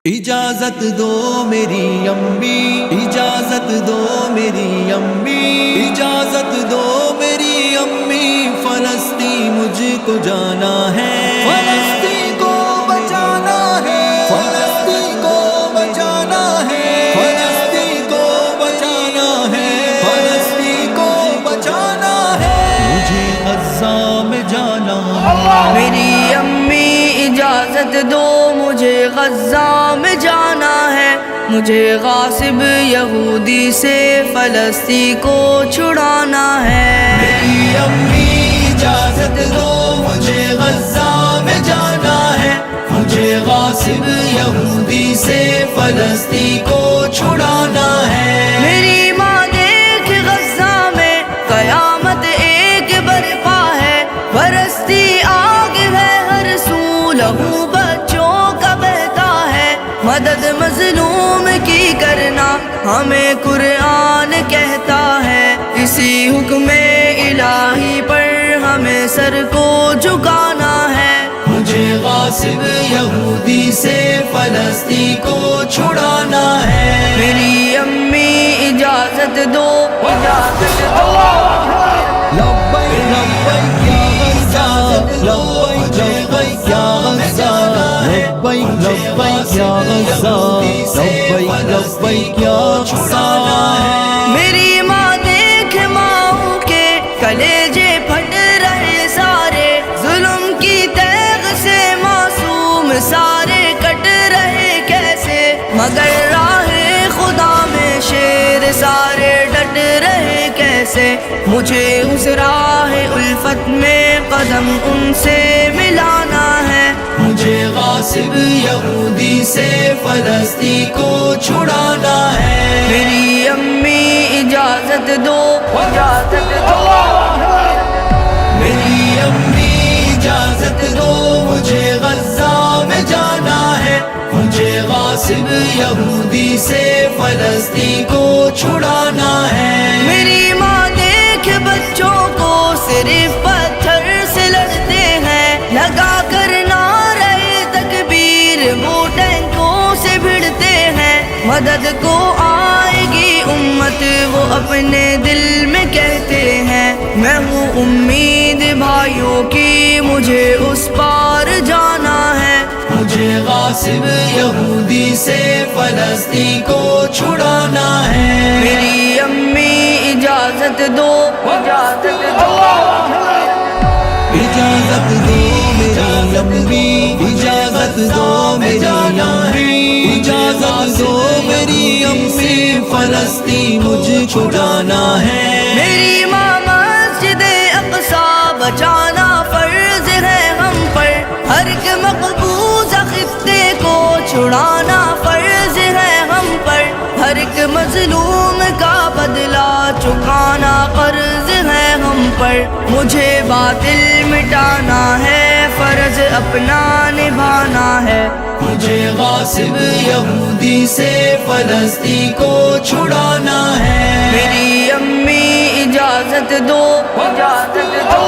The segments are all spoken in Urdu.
اجازت دو میری امی، اجازت دو میری امی، اجازت دو میری امی، فلسطین مجھ کو جانا ہے، فلسطین کو بچانا ہے، فلسطین کو بچانا ہے، فلسطین کو بچانا ہے، فلسطین کو بچانا ہے، مجھے غزہ میں جانا ہے۔ میری امی اجازت دو، مجھے غزہ میں جانا ہے، مجھے غاصب یہودی سے فلسطین کو چھڑانا ہے۔ میری امی اجازت دو، مجھے غزہ میں جانا ہے، مجھے غاصب یہودی سے فلسطین کو چھڑانا ہے۔ میری ماں دیکھ غزہ میں قیامت ایک برپا ہے، برستی آگ ہے ہر سو، لہو بچوں کا بہتا ہے، مدد مظلوم کی کرنا ہمیں قرآن کہتا ہے، اسی حکم الہی پر ہمیں سر کو جھکانا ہے۔ مجھے غاصب یہودی سے فلسطین کو چھڑانا ہے۔ میری امی اجازت دو، اجازت دو۔ لبیک لبیک یا غزہ، لبیک لبیک یا غزہ، لبیک لبیک یا غزہ، لبیک لبیک یا غزہ۔ میری ماں دیکھ ماؤں کے کلیجے پھٹ رہے سارے، ظلم کی تیغ سے معصوم سارے کٹ رہے کیسے، مگر راہ خدا میں شیر سارے ڈٹ رہے کیسے، مجھے اس راہ الفت میں قدم ان سے ملانا ہے۔ مجھے غاصب یہودی سے فلسطین کو چھڑانا ہے۔ میری امی اجازت دو، اجازت دو۔ میری امی اجازت دو، مجھے غزہ میں جانا ہے، مجھے غاصب یہودی سے فلسطین کو چھڑانا ہے۔ میری ماں دیکھ بچوں کو صرف پتھر سے لڑتے ہیں، لگا کر نعرہ تکبیر وہ ٹینکوں سے بھڑتے ہیں، مدد کو آئے گی امت وہ اپنے دل میں کہتے ہیں، میں ہوں امید بھائیوں کی مجھے اس پار جانا ہے۔ مجھے غاصب یہودی سے فلسطین کو چھڑانا ہے۔ میری امی اجازت دو، اجازت دو۔ اجازت دو میری امی، اجازت دو میری امی، اجازت دو میری امی، فلسطین مجھ کو جانا ہے۔ میری ماں مسجد اقصی بچانا فرض ہے ہم پر، ہر ایک مقبوضہ خطے کو چھڑانا فرض ہے ہم پر، ہر ایک مظلوم کا بدلہ چکانا قرض ہے ہم پر، مجھے باطل مٹانا ہے، فرض اپنا نبھانا ہے۔ مجھے غاصب یہودی سے فلسطین کو چھڑانا ہے۔ میری امی اجازت دو، اجازت دو۔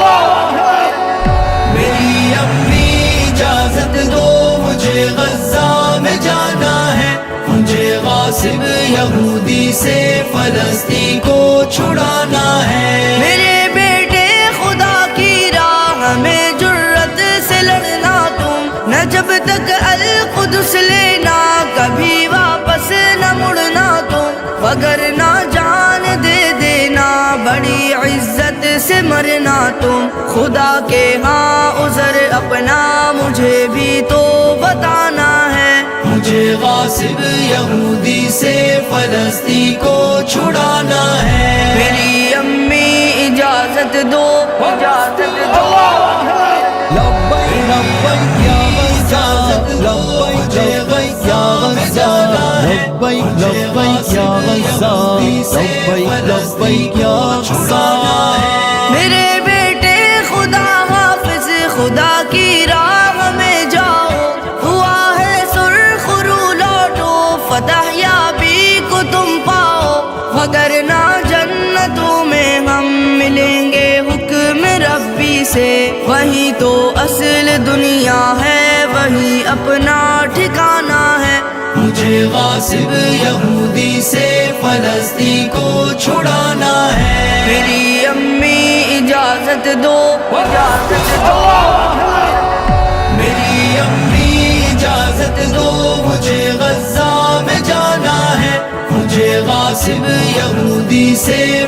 میری امی اجازت دو، مجھے غزہ میں جانا ہے، مجھے غاصب یہودی سے فلسطین کو چھڑانا ہے۔ میرے بیٹے خدا کی راہ میں جرت سے لڑنا تم، نہ جب تک القدس لینا کبھی واپس نہ مڑنا تم، وگرنہ جان دے دینا بڑی عزت سے مرنا تم، خدا کے ہاں عذر اپنا مجھے بھی تو بتانا ہے۔ مجھے غاصب یہودی سے فلسطین کو چھڑانا ہے۔ میری امی اجازت دو، اجازت دو۔ لبیک لبیک یا غزہ، لبیک لبیک یا غزہ، لبیک لبیک یا غزہ، لبیک لبیک یا غزہ۔ میرے بیٹے خدا حافظ خدا کی راہ میں جاؤ، ہوا ہے سرخ رو لوٹو، فتح یابی کو تم پاؤ، وگرنہ جنتوں میں ہم ملیں گے حکم ربی سے، وہی تو اصل دنیا ہے، وہی اپنا ٹھکانہ ہے۔ مجھے غاصب یہودی سے فلسطین کو چھڑانا ہے. میری امی اجازت دو، اجازت دو، میری امی اجازت دو، مجھے غزہ میں جانا ہے. مجھے غاصب یہودی سے